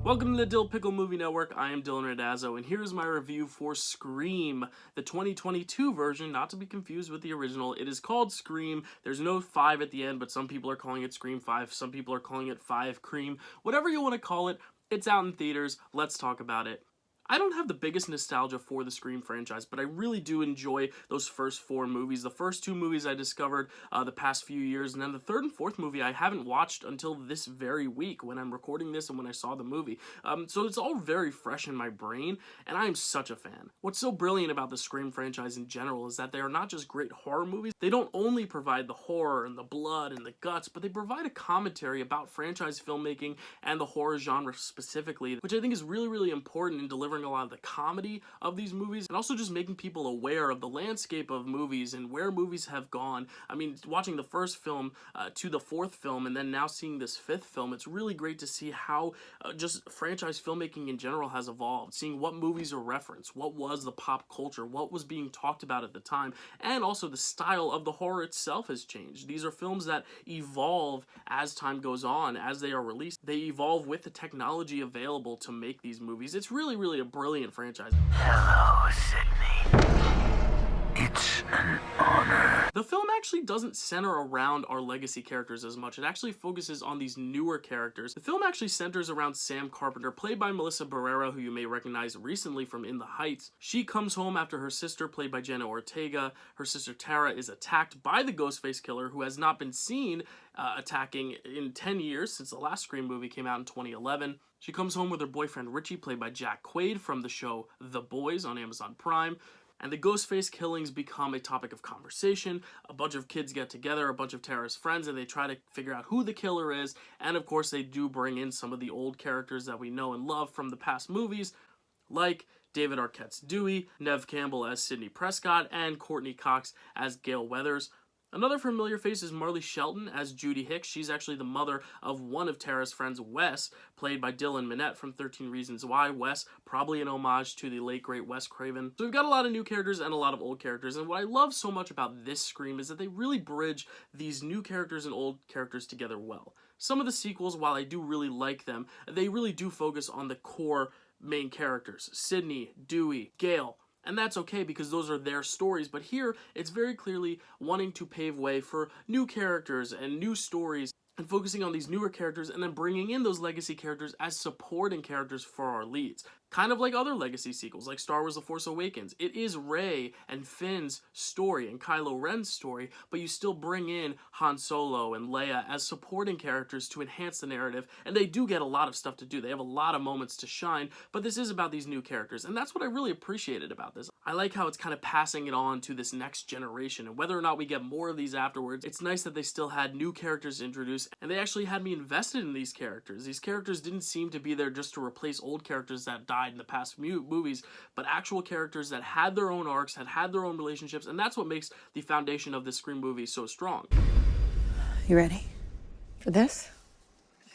Welcome to the Dill Pickle Movie Network. I am Dylan Radazzo, and here's my review for Scream, the 2022 version, not to be confused with the original. It is called Scream. There's no 5 at the end, but some people are calling it Scream 5. Some people are calling it 5 Cream. Whatever you want to call it, it's out in theaters. Let's talk about it. I don't have the biggest nostalgia for the Scream franchise, but I really do enjoy those first 4 movies. The first 2 movies I discovered the past few years, and then the 3rd and 4th movie I haven't watched until this very week when I'm recording this and when I saw the movie. So it's all very fresh in my brain, and I am such a fan. What's so brilliant about the Scream franchise in general is that they are not just great horror movies. They don't only provide the horror and the blood and the guts, but they provide a commentary about franchise filmmaking and the horror genre specifically, which I think is really, really important in delivering a lot of the comedy of these movies and also just making people aware of the landscape of movies and where movies have gone. I mean, watching the first film to the 4th film and then now seeing this 5th film, it's really great to see how just franchise filmmaking in general has evolved, seeing what movies are referenced, what was the pop culture, what was being talked about at the time, and also the style of the horror itself has changed. These are films that evolve as time goes on, as they are released. They evolve with the technology available to make these movies. It's really, really a brilliant franchise. Hello, Sydney. It's an honor. The film actually doesn't center around our legacy characters as much. It actually focuses on these newer characters. The film actually centers around Sam Carpenter, played by Melissa Barrera, who you may recognize recently from In the Heights. She comes home after her sister, played by Jenna Ortega. Her sister Tara is attacked by the Ghostface Killer, who has not been seen attacking in 10 years since the last Scream movie came out in 2011. She comes home with her boyfriend Richie, played by Jack Quaid from the show The Boys on Amazon Prime. And the Ghostface killings become a topic of conversation. A bunch of kids get together, a bunch of Tara's friends, and they try to figure out who the killer is. And of course, they do bring in some of the old characters that we know and love from the past movies, like David Arquette's Dewey, Neve Campbell as Sidney Prescott, and Courtney Cox as Gale Weathers. Another familiar face is Marley Shelton as Judy Hicks. She's actually the mother of one of Tara's friends, Wes, played by Dylan Minnette from 13 Reasons Why. Wes, probably an homage to the late, great Wes Craven. So we've got a lot of new characters and a lot of old characters, and what I love so much about this Scream is that they really bridge these new characters and old characters together well. Some of the sequels, while I do really like them, they really do focus on the core main characters. Sidney, Dewey, Gale. And that's okay because those are their stories, but here it's very clearly wanting to pave way for new characters and new stories and focusing on these newer characters and then bringing in those legacy characters as supporting characters for our leads. Kind of like other legacy sequels, like Star Wars The Force Awakens. It is Rey and Finn's story and Kylo Ren's story, but you still bring in Han Solo and Leia as supporting characters to enhance the narrative, and they do get a lot of stuff to do. They have a lot of moments to shine, but this is about these new characters, and that's what I really appreciated about this. I like how it's kind of passing it on to this next generation, and whether or not we get more of these afterwards, it's nice that they still had new characters introduced, and they actually had me invested in these characters. These characters didn't seem to be there just to replace old characters that died in the past movies, but actual characters that had their own arcs, had their own relationships, and that's what makes the foundation of this Scream movie so strong. You ready for this?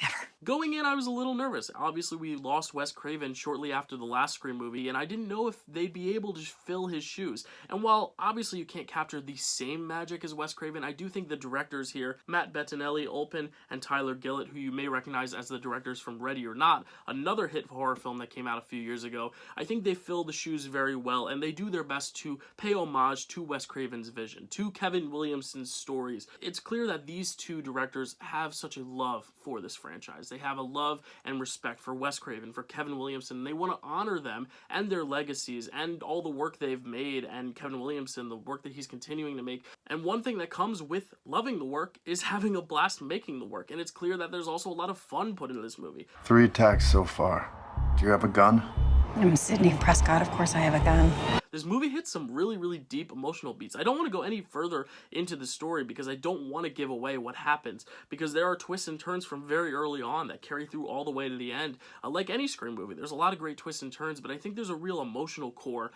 Never. Going in, I was a little nervous. Obviously, we lost Wes Craven shortly after the last Scream movie, and I didn't know if they'd be able to fill his shoes. And while obviously you can't capture the same magic as Wes Craven, I do think the directors here, Matt Bettinelli, Olpin, and Tyler Gillett, who you may recognize as the directors from Ready or Not, another hit horror film that came out a few years ago, I think they fill the shoes very well, and they do their best to pay homage to Wes Craven's vision, to Kevin Williamson's stories. It's clear that these two directors have such a love for this franchise. They have a love and respect for Wes Craven, for Kevin Williamson, and they want to honor them and their legacies and all the work they've made, and Kevin Williamson, the work that he's continuing to make. And one thing that comes with loving the work is having a blast making the work, and it's clear that there's also a lot of fun put into this movie. 3 attacks so far. Do you have a gun? I'm Sidney Prescott. Of course I have a gun. This movie hits some really, really deep emotional beats. I don't want to go any further into the story because I don't want to give away what happens, because there are twists and turns from very early on that carry through all the way to the end. Like any Scream movie, there's a lot of great twists and turns, but I think there's a real emotional core,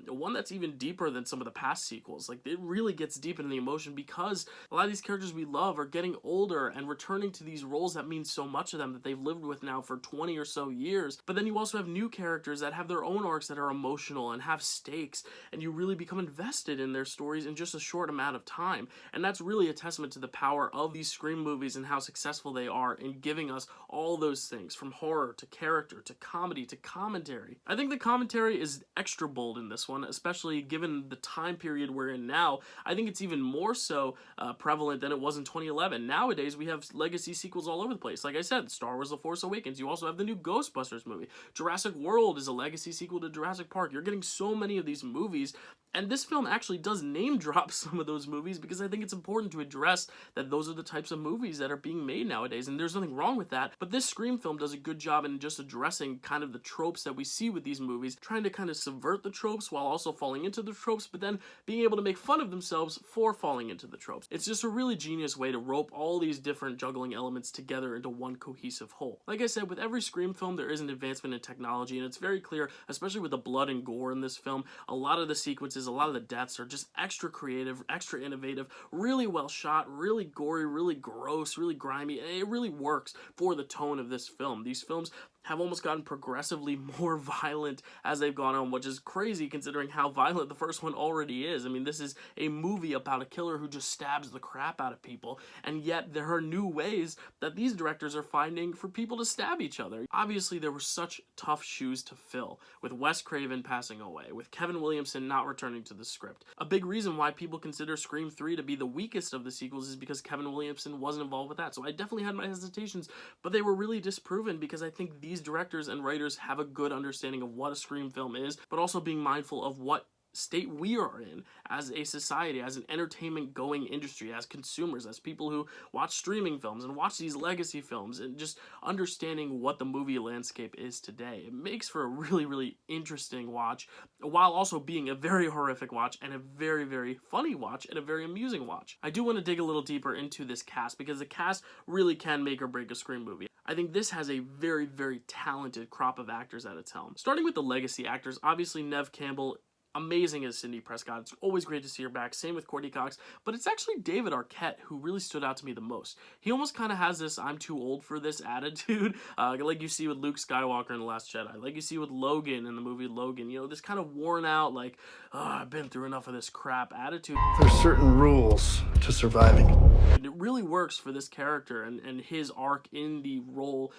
one that's even deeper than some of the past sequels. Like, it really gets deep into the emotion because a lot of these characters we love are getting older and returning to these roles that mean so much to them that they've lived with now for 20 or so years. But then you also have new characters that have their own arcs that are emotional and have stakes stakes, and you really become invested in their stories in just a short amount of time. And that's really a testament to the power of these Scream movies and how successful they are in giving us all those things, from horror to character to comedy to commentary. I think the commentary is extra bold in this one, especially given the time period we're in now. I think it's even more so prevalent than it was in 2011. Nowadays, we have legacy sequels all over the place. Like I said, Star Wars The Force Awakens. You also have the new Ghostbusters movie. Jurassic World is a legacy sequel to Jurassic Park. You're getting so many of these movies, and this film actually does name drop some of those movies because I think it's important to address that those are the types of movies that are being made nowadays, and there's nothing wrong with that. But this Scream film does a good job in just addressing kind of the tropes that we see with these movies, trying to kind of subvert the tropes while also falling into the tropes, but then being able to make fun of themselves for falling into the tropes. It's just a really genius way to rope all these different juggling elements together into one cohesive whole. Like I said, with every Scream film, there is an advancement in technology, and it's very clear, especially with the blood and gore in this film. A lot of the sequences, a lot of the deaths are just extra creative, extra innovative, really well shot, really gory, really gross, really grimy, and it really works for the tone of this film. These films have almost gotten progressively more violent as they've gone on, which is crazy considering how violent the first one already is. I mean, this is a movie about a killer who just stabs the crap out of people, and yet there are new ways that these directors are finding for people to stab each other. Obviously, there were such tough shoes to fill, with Wes Craven passing away, with Kevin Williamson not returning to the script. A big reason why people consider Scream 3 to be the weakest of the sequels is because Kevin Williamson wasn't involved with that. So I definitely had my hesitations, but they were really disproven because I think these directors and writers have a good understanding of what a Scream film is, but also being mindful of what state we are in as a society, as an entertainment going industry, as consumers, as people who watch streaming films and watch these legacy films, and just understanding what the movie landscape is today. It makes for a really, really interesting watch, while also being a very horrific watch and a very, very funny watch and a very amusing watch. I do want to dig a little deeper into this cast because the cast really can make or break a Scream movie. I think this has a very, very talented crop of actors at its helm. Starting with the legacy actors, obviously Neve Campbell, amazing as Sidney Prescott. It's always great to see her back. Same with Courtney Cox. But it's actually David Arquette who really stood out to me the most. He almost kind of has this "I'm too old for this" attitude, like you see with Luke Skywalker in The Last Jedi, like you see with Logan in the movie Logan. You know, this kind of worn out, like, oh, I've been through enough of this crap attitude. There's certain rules to surviving. And it really works for this character and his arc in the role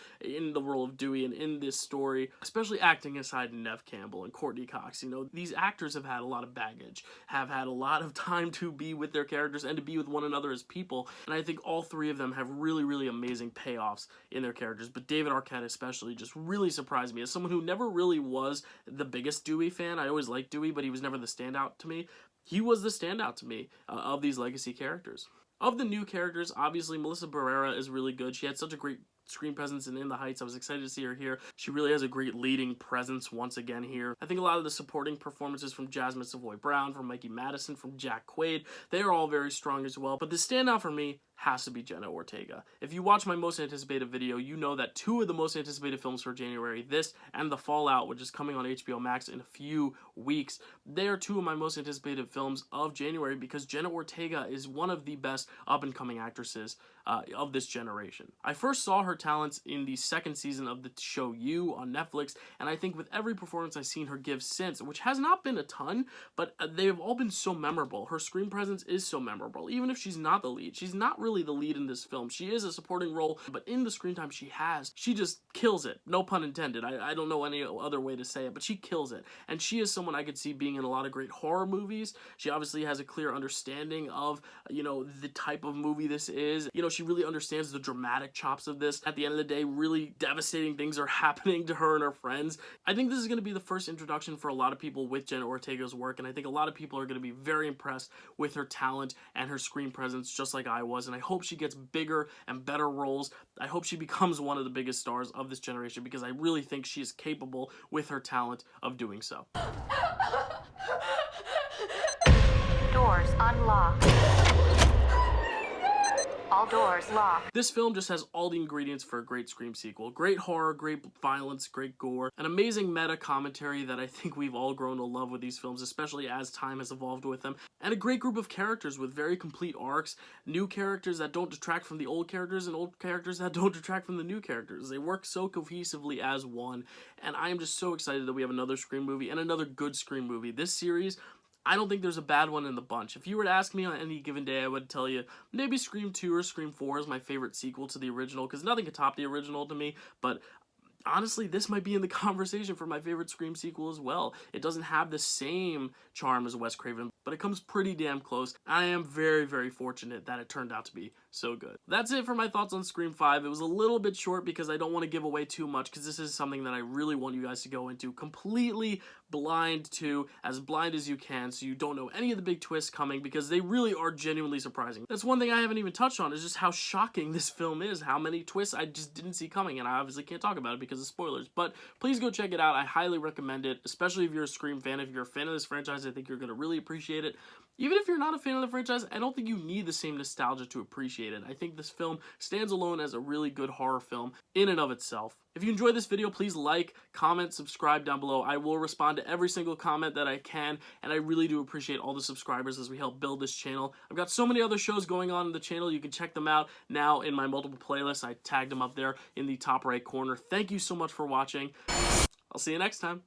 of Dewey and in this story, especially acting aside Neve Campbell and Courtney Cox. You know, these actors have had a lot of baggage, have had a lot of time to be with their characters and to be with one another as people, and I think all three of them have really, really amazing payoffs in their characters. But David Arquette especially just really surprised me as someone who never really was the biggest Dewey fan. I always liked Dewey, but he was never the standout to me. He was the standout to me of these legacy characters. Of the new characters, obviously Melissa Barrera is really good. She had such a great screen presence in the Heights. I was excited to see her here. She really has a great leading presence once again here. I think a lot of the supporting performances from Jasmine Savoy Brown, from Mikey Madison, from Jack Quaid, they are all very strong as well. But the standout for me has to be Jenna Ortega. If you watch my most anticipated video, you know that two of the most anticipated films for January, this and The Fallout, which is coming on HBO Max in a few weeks, they are two of my most anticipated films of January because Jenna Ortega is one of the best up-and-coming actresses of this generation. I first saw her talents in the second season of the show You on Netflix, and I think with every performance I've seen her give since, which has not been a ton, but they've all been so memorable. Her screen presence is so memorable. Even if she's not the lead, she's not really the lead in this film. She is a supporting role, but in the screen time she just kills it. No pun intended. I don't know any other way to say it, but she kills it. And she is someone I could see being in a lot of great horror movies. She obviously has a clear understanding of, you know, the type of movie this is. You know, she really understands the dramatic chops of this. At the end of the day, really devastating things are happening to her and her friends. I think this is going to be the first introduction for a lot of people with Jenna Ortega's work, and I think a lot of people are going to be very impressed with her talent and her screen presence, just like I was, and I hope she gets bigger and better roles. I hope she becomes one of the biggest stars of this generation because I really think she is capable with her talent of doing so. Doors unlocked. All doors locked. This film just has all the ingredients for a great Scream sequel. Great horror, great violence, great gore, an amazing meta commentary that I think we've all grown to love with these films, especially as time has evolved with them, and a great group of characters with very complete arcs, new characters that don't detract from the old characters, and old characters that don't detract from the new characters. They work so cohesively as one, and I am just so excited that we have another Scream movie and another good Scream movie. This series, I don't think there's a bad one in the bunch. If you were to ask me on any given day, I would tell you maybe Scream 2 or Scream 4 is my favorite sequel to the original, because nothing could top the original to me, but honestly, this might be in the conversation for my favorite Scream sequel as well. It doesn't have the same charm as Wes Craven, but it comes pretty damn close. I am very, very fortunate that it turned out to be so good. That's it for my thoughts on Scream 5. It was a little bit short because I don't want to give away too much, because this is something that I really want you guys to go into completely blind to, as blind as you can, so you don't know any of the big twists coming, because they really are genuinely surprising. That's one thing I haven't even touched on, is just how shocking this film is, how many twists I just didn't see coming, and I obviously can't talk about it because of spoilers, but please go check it out. I highly recommend it, especially if you're a Scream fan. If you're a fan of this franchise, I think you're going to really appreciate it. Even if you're not a fan of the franchise, I don't think you need the same nostalgia to appreciate it. I think this film stands alone as a really good horror film in and of itself. If you enjoyed this video, please like, comment, subscribe down below. I will respond to every single comment that I can, and I really do appreciate all the subscribers as we help build this channel. I've got so many other shows going on in the channel. You can check them out now in my multiple playlists. I tagged them up there in the top right corner. Thank you so much for watching. I'll see you next time.